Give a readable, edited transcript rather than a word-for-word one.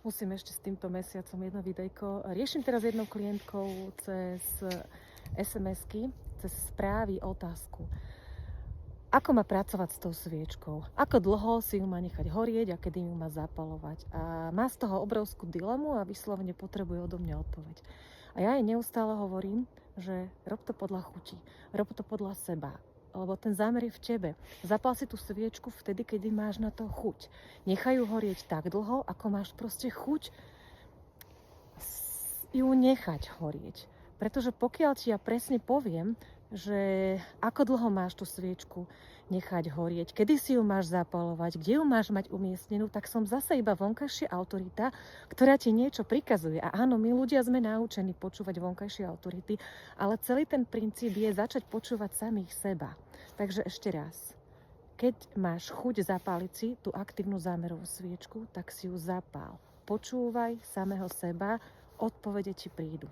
Musím ešte s týmto mesiacom jedno videjko. Riešim teraz jednou klientkou cez SMS-ky, cez správy otázku. Ako má pracovať s tou sviečkou? Ako dlho si ju má nechať horieť a kedy ju má zapalovať? A má z toho obrovskú dilemu a vyslovene potrebuje odo mňa odpoveď. A ja jej neustále hovorím, že rob to podľa chuti, rob to podľa seba, lebo ten zámer je v tebe. Zapal si tú sviečku vtedy, kedy máš na to chuť. Nechaj ju horieť tak dlho, ako máš proste chuť ju nechať horieť. Pretože pokiaľ ti ja presne poviem, že ako dlho máš tú sviečku nechať horieť, kedy si ju máš zapalovať, kde ju máš mať umiestnenú, tak som zase iba vonkajšia autorita, ktorá ti niečo prikazuje. A áno, my ľudia sme naučení počúvať vonkajšie autority, ale celý ten princíp je začať počúvať samých seba. Takže ešte raz, keď máš chuť zapáliť si tú aktívnu zámerovú sviečku, tak si ju zapál. Počúvaj samého seba, odpovede ti prídu.